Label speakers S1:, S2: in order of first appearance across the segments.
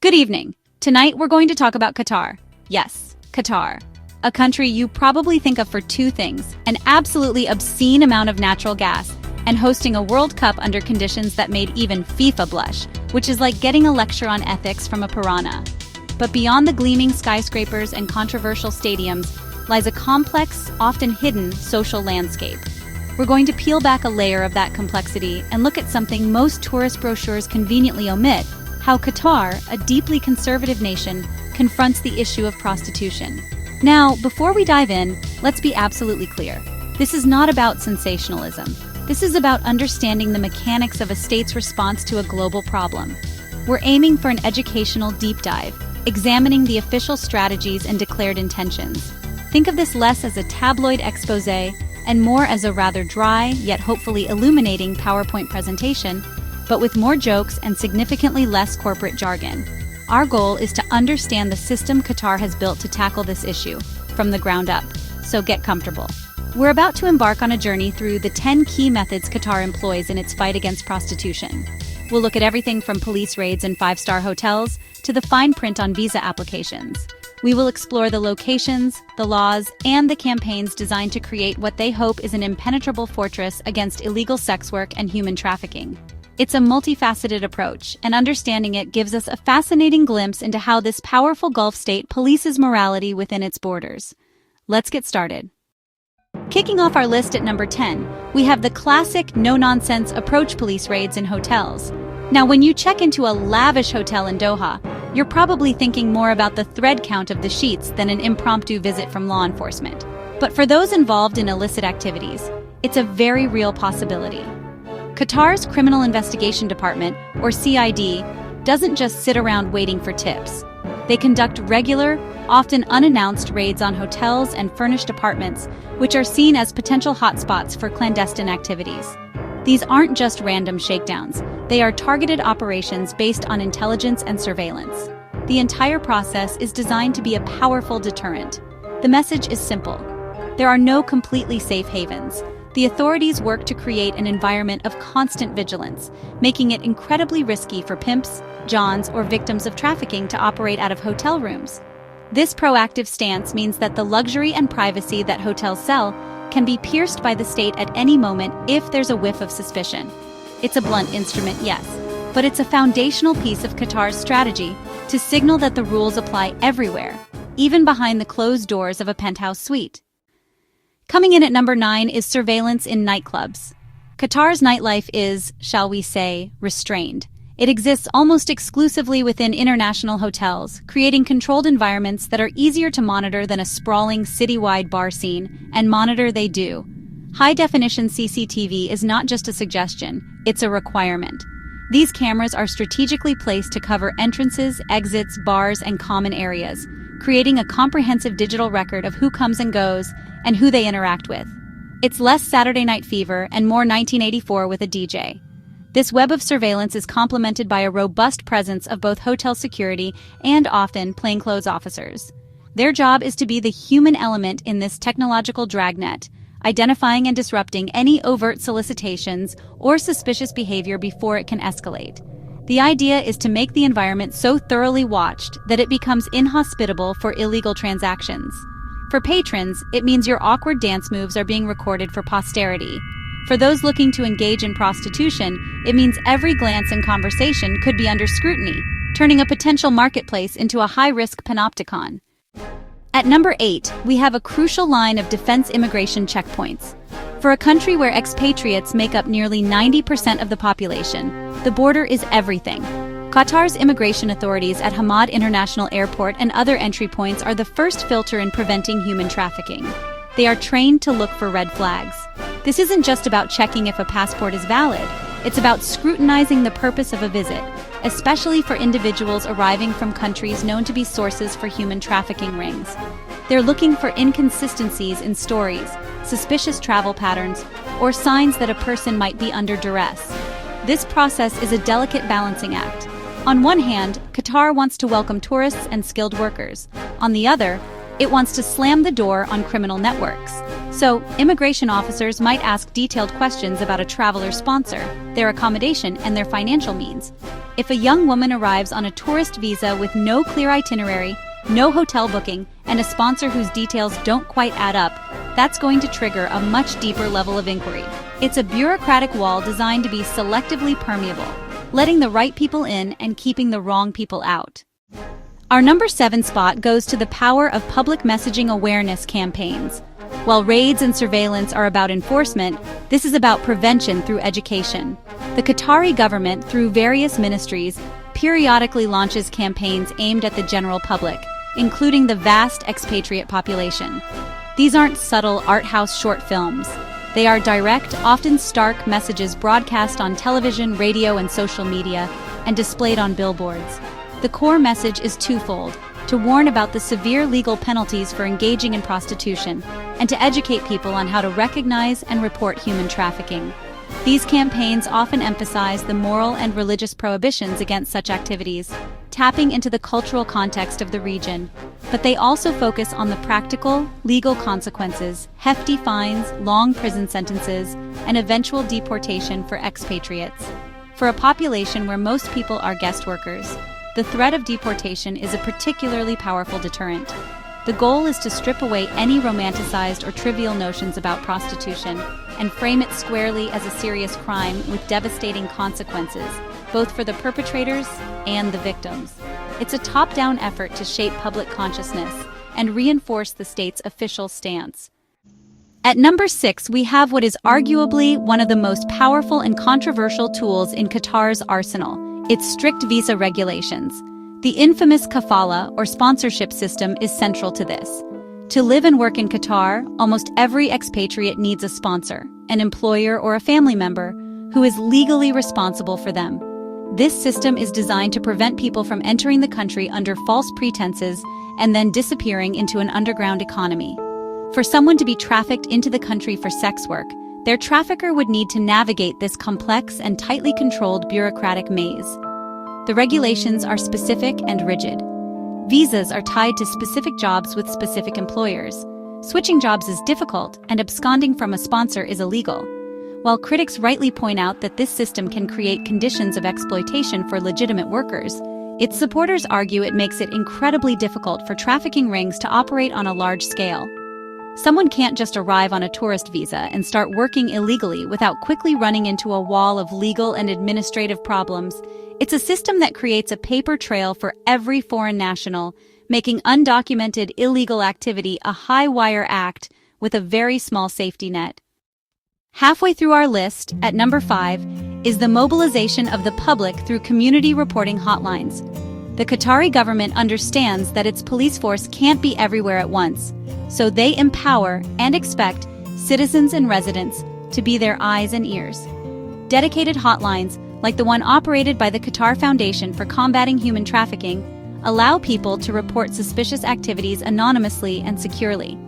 S1: Good evening. Tonight we're going to talk about Qatar. Yes, Qatar. A country you probably think of for two things: an absolutely obscene amount of natural gas, and hosting a World Cup under conditions that made even FIFA blush, which is like getting a lecture on ethics from a piranha. But beyond the gleaming skyscrapers and controversial stadiums lies a complex, often hidden social landscape. We're going to peel back a layer of that complexity and look at something most tourist brochures conveniently omit: how Qatar, a deeply conservative nation, confronts the issue of prostitution. Now, before we dive in, let's be absolutely clear. This is not about sensationalism. This is about understanding the mechanics of a state's response to a global problem. We're aiming for an educational deep dive, examining the official strategies and declared intentions. Think of this less as a tabloid exposé and more as a rather dry, yet hopefully illuminating PowerPoint presentation, but with more jokes and significantly less corporate jargon. Our goal is to understand the system Qatar has built to tackle this issue from the ground up, so get comfortable. We're about to embark on a journey through the 10 key methods Qatar employs in its fight against prostitution. We'll look at everything from police raids in five-star hotels to the fine print on visa applications. We will explore the locations, the laws, and the campaigns designed to create what they hope is an impenetrable fortress against illegal sex work and human trafficking. It's a multifaceted approach, and understanding it gives us a fascinating glimpse into how this powerful Gulf state polices morality within its borders. Let's get started. Kicking off our list at number 10, we have the classic no-nonsense approach: police raids in hotels. Now, when you check into a lavish hotel in Doha, you're probably thinking more about the thread count of the sheets than an impromptu visit from law enforcement. But for those involved in illicit activities, it's a very real possibility. Qatar's Criminal Investigation Department, or CID, doesn't just sit around waiting for tips. They conduct regular, often unannounced raids on hotels and furnished apartments, which are seen as potential hotspots for clandestine activities. These aren't just random shakedowns. They are targeted operations based on intelligence and surveillance. The entire process is designed to be a powerful deterrent. The message is simple: there are no completely safe havens. The authorities work to create an environment of constant vigilance, making it incredibly risky for pimps, johns, or victims of trafficking to operate out of hotel rooms. This proactive stance means that the luxury and privacy that hotels sell can be pierced by the state at any moment if there's a whiff of suspicion. It's a blunt instrument, yes, but it's a foundational piece of Qatar's strategy to signal that the rules apply everywhere, even behind the closed doors of a penthouse suite. Coming in at number 9 is surveillance in nightclubs. Qatar's nightlife is, shall we say, restrained. It exists almost exclusively within international hotels, creating controlled environments that are easier to monitor than a sprawling citywide bar scene, and monitor they do. High-definition CCTV is not just a suggestion, it's a requirement. These cameras are strategically placed to cover entrances, exits, bars, and common areas, creating a comprehensive digital record of who comes and goes and who they interact with. It's less Saturday Night Fever and more 1984 with a DJ. This web of surveillance is complemented by a robust presence of both hotel security and often plainclothes officers. Their job is to be the human element in this technological dragnet, identifying and disrupting any overt solicitations or suspicious behavior before it can escalate. The idea is to make the environment so thoroughly watched that it becomes inhospitable for illegal transactions. For patrons, it means your awkward dance moves are being recorded for posterity. For those looking to engage in prostitution, it means every glance and conversation could be under scrutiny, turning a potential marketplace into a high-risk panopticon. At number 8, we have a crucial line of defense immigration checkpoints. For a country where expatriates make up nearly 90% of the population, the border is everything. Qatar's immigration authorities at Hamad International Airport and other entry points are the first filter in preventing human trafficking. They are trained to look for red flags. This isn't just about checking if a passport is valid. It's about scrutinizing the purpose of a visit, especially for individuals arriving from countries known to be sources for human trafficking rings. They're looking for inconsistencies in stories, suspicious travel patterns, or signs that a person might be under duress. This process is a delicate balancing act. On one hand, Qatar wants to welcome tourists and skilled workers. On the other, It wants to slam the door on criminal networks. So, immigration officers might ask detailed questions about a traveler's sponsor, their accommodation, and their financial means. If a young woman arrives on a tourist visa with no clear itinerary, no hotel booking, and a sponsor whose details don't quite add up, that's going to trigger a much deeper level of inquiry. It's a bureaucratic wall designed to be selectively permeable, letting the right people in and keeping the wrong people out. Our number 7 spot goes to the power of public messaging awareness campaigns. While raids and surveillance are about enforcement, this is about prevention through education. The Qatari government, through various ministries, periodically launches campaigns aimed at the general public, including the vast expatriate population. These aren't subtle art house short films. They are direct, often stark messages broadcast on television, radio, and social media, and displayed on billboards. The core message is twofold: to warn about the severe legal penalties for engaging in prostitution, and to educate people on how to recognize and report human trafficking. These campaigns often emphasize the moral and religious prohibitions against such activities, tapping into the cultural context of the region, but they also focus on the practical, legal consequences, hefty fines, long prison sentences, and eventual deportation for expatriates. For a population where most people are guest workers, the threat of deportation is a particularly powerful deterrent. The goal is to strip away any romanticized or trivial notions about prostitution and frame it squarely as a serious crime with devastating consequences, both for the perpetrators and the victims. It's a top-down effort to shape public consciousness and reinforce the state's official stance. At number 6, we have what is arguably one of the most powerful and controversial tools in Qatar's arsenal: its strict visa regulations. The infamous kafala, or sponsorship system, is central to this. To live and work in Qatar, almost every expatriate needs a sponsor, an employer or a family member, who is legally responsible for them. This system is designed to prevent people from entering the country under false pretenses and then disappearing into an underground economy. For someone to be trafficked into the country for sex work, their trafficker would need to navigate this complex and tightly controlled bureaucratic maze. The regulations are specific and rigid. Visas are tied to specific jobs with specific employers. Switching jobs is difficult, and absconding from a sponsor is illegal. While critics rightly point out that this system can create conditions of exploitation for legitimate workers, its supporters argue it makes it incredibly difficult for trafficking rings to operate on a large scale. Someone can't just arrive on a tourist visa and start working illegally without quickly running into a wall of legal and administrative problems. It's a system that creates a paper trail for every foreign national, making undocumented illegal activity a high-wire act with a very small safety net. Halfway through our list, at number 5, is the mobilization of the public through community reporting hotlines. The Qatari government understands that its police force can't be everywhere at once, so they empower and expect citizens and residents to be their eyes and ears. Dedicated hotlines, like the one operated by the Qatar Foundation for Combating Human Trafficking, allow people to report suspicious activities anonymously and securely.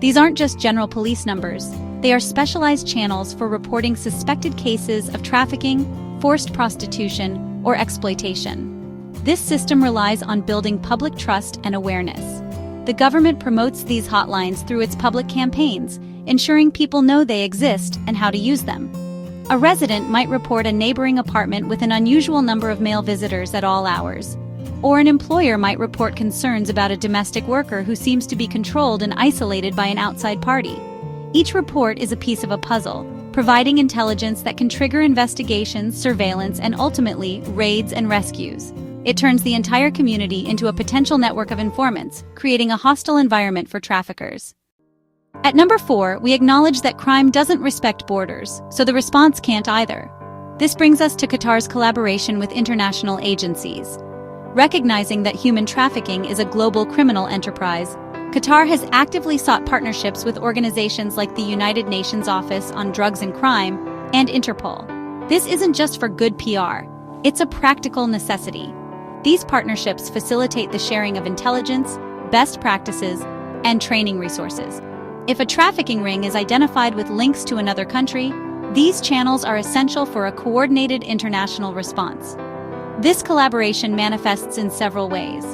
S1: These aren't just general police numbers. They are specialized channels for reporting suspected cases of trafficking, forced prostitution, or exploitation. This system relies on building public trust and awareness. The government promotes these hotlines through its public campaigns, ensuring people know they exist and how to use them. A resident might report a neighboring apartment with an unusual number of male visitors at all hours. Or an employer might report concerns about a domestic worker who seems to be controlled and isolated by an outside party. Each report is a piece of a puzzle, providing intelligence that can trigger investigations, surveillance, and ultimately, raids and rescues. It turns the entire community into a potential network of informants, creating a hostile environment for traffickers. At number 4, we acknowledge that crime doesn't respect borders, so the response can't either. This brings us to Qatar's collaboration with international agencies. Recognizing that human trafficking is a global criminal enterprise, Qatar has actively sought partnerships with organizations like the United Nations Office on Drugs and Crime and Interpol. This isn't just for good PR, it's a practical necessity. These partnerships facilitate the sharing of intelligence, best practices, and training resources. If a trafficking ring is identified with links to another country, these channels are essential for a coordinated international response. This collaboration manifests in several ways.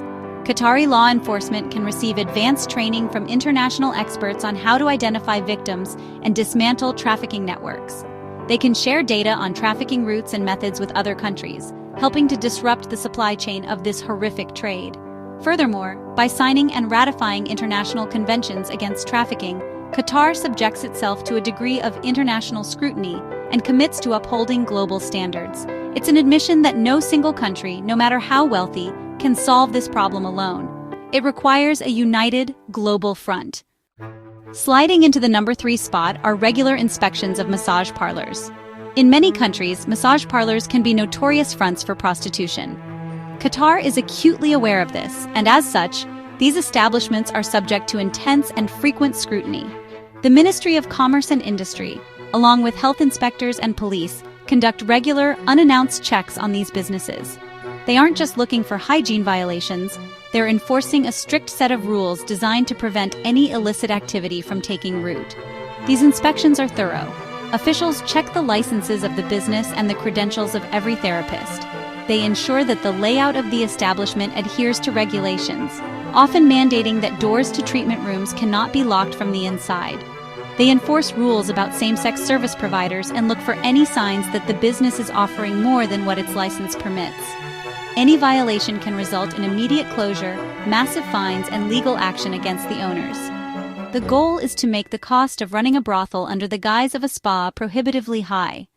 S1: Qatari law enforcement can receive advanced training from international experts on how to identify victims and dismantle trafficking networks. They can share data on trafficking routes and methods with other countries, helping to disrupt the supply chain of this horrific trade. Furthermore, by signing and ratifying international conventions against trafficking, Qatar subjects itself to a degree of international scrutiny and commits to upholding global standards. It's an admission that no single country, no matter how wealthy, can solve this problem alone. It requires a united, global front. Sliding into the number 3 spot are regular inspections of massage parlors. In many countries, massage parlors can be notorious fronts for prostitution. Qatar is acutely aware of this, and as such, these establishments are subject to intense and frequent scrutiny. The Ministry of Commerce and Industry, along with health inspectors and police, conduct regular, unannounced checks on these businesses. They aren't just looking for hygiene violations, they're enforcing a strict set of rules designed to prevent any illicit activity from taking root. These inspections are thorough. Officials check the licenses of the business and the credentials of every therapist. They ensure that the layout of the establishment adheres to regulations, often mandating that doors to treatment rooms cannot be locked from the inside. They enforce rules about same-sex service providers and look for any signs that the business is offering more than what its license permits. Any violation can result in immediate closure, massive fines, and legal action against the owners. The goal is to make the cost of running a brothel under the guise of a spa prohibitively high.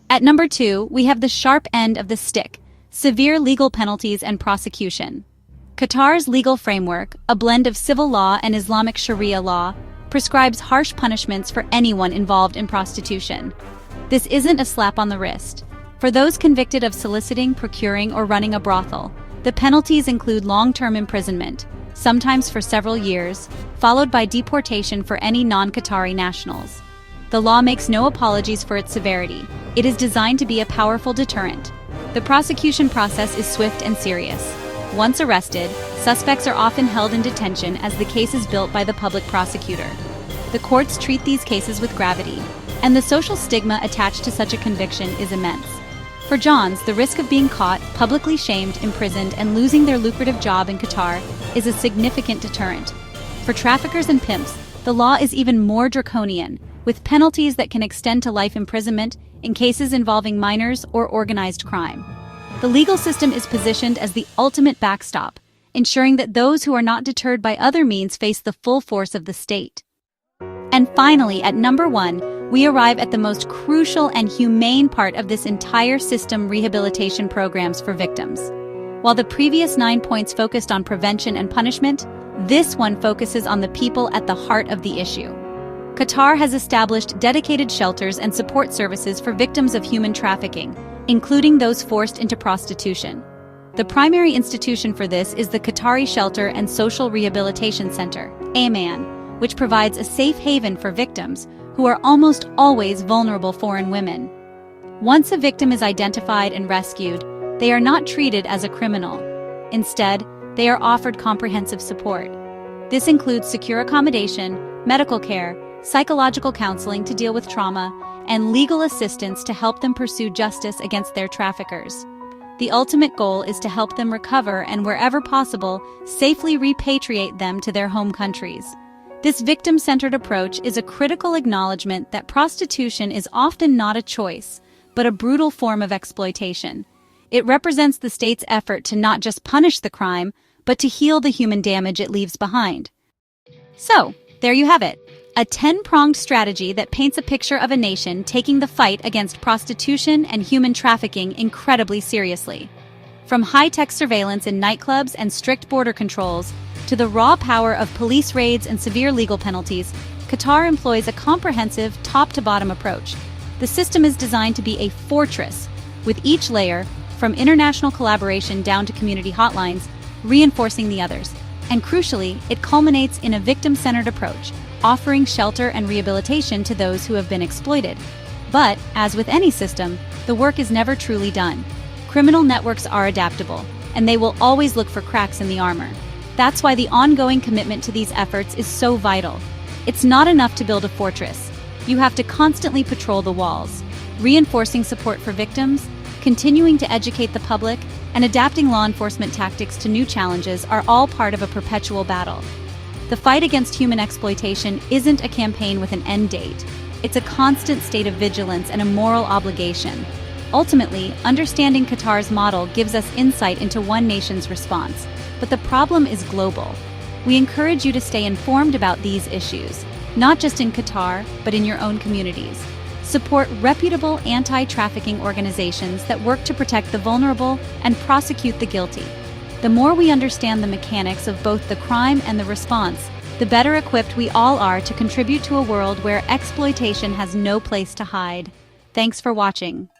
S1: At number 2, we have the sharp end of the stick: severe legal penalties and prosecution. Qatar's legal framework, a blend of civil law and Islamic Sharia law, prescribes harsh punishments for anyone involved in prostitution. This isn't a slap on the wrist. For those convicted of soliciting, procuring, or running a brothel, the penalties include long-term imprisonment, sometimes for several years, followed by deportation for any non-Qatari nationals. The law makes no apologies for its severity. It is designed to be a powerful deterrent. The prosecution process is swift and serious. Once arrested, suspects are often held in detention as the case is built by the public prosecutor. The courts treat these cases with gravity, and the social stigma attached to such a conviction is immense. For Johns, the risk of being caught, publicly shamed, imprisoned, and losing their lucrative job in Qatar is a significant deterrent. For traffickers and pimps, the law is even more draconian, with penalties that can extend to life imprisonment in cases involving minors or organized crime. The legal system is positioned as the ultimate backstop, ensuring that those who are not deterred by other means face the full force of the state. And finally, at number 1, we arrive at the most crucial and humane part of this entire system: rehabilitation programs for victims. While the previous 9 points focused on prevention and punishment, this one focuses on the people at the heart of the issue. Qatar has established dedicated shelters and support services for victims of human trafficking, including those forced into prostitution. The primary institution for this is the Qatari Shelter and Social Rehabilitation Center, AMAN, which provides a safe haven for victims who are almost always vulnerable foreign women. Once a victim is identified and rescued, they are not treated as a criminal. Instead, they are offered comprehensive support. This includes secure accommodation, medical care, psychological counseling to deal with trauma, and legal assistance to help them pursue justice against their traffickers. The ultimate goal is to help them recover and, wherever possible, safely repatriate them to their home countries. This victim-centered approach is a critical acknowledgement that prostitution is often not a choice, but a brutal form of exploitation. It represents the state's effort to not just punish the crime, but to heal the human damage it leaves behind. So, there you have it. A 10-pronged strategy that paints a picture of a nation taking the fight against prostitution and human trafficking incredibly seriously. From high-tech surveillance in nightclubs and strict border controls, to the raw power of police raids and severe legal penalties, Qatar employs a comprehensive, top-to-bottom approach. The system is designed to be a fortress, with each layer, from international collaboration down to community hotlines, reinforcing the others. And crucially, it culminates in a victim-centered approach, offering shelter and rehabilitation to those who have been exploited. But, as with any system, the work is never truly done. Criminal networks are adaptable, and they will always look for cracks in the armor. That's why the ongoing commitment to these efforts is so vital. It's not enough to build a fortress. You have to constantly patrol the walls, reinforcing support for victims, continuing to educate the public, and adapting law enforcement tactics to new challenges are all part of a perpetual battle. The fight against human exploitation isn't a campaign with an end date. It's a constant state of vigilance and a moral obligation. Ultimately, understanding Qatar's model gives us insight into one nation's response, but the problem is global. We encourage you to stay informed about these issues, not just in Qatar, but in your own communities. Support reputable anti-trafficking organizations that work to protect the vulnerable and prosecute the guilty. The more we understand the mechanics of both the crime and the response, the better equipped we all are to contribute to a world where exploitation has no place to hide. Thanks for watching.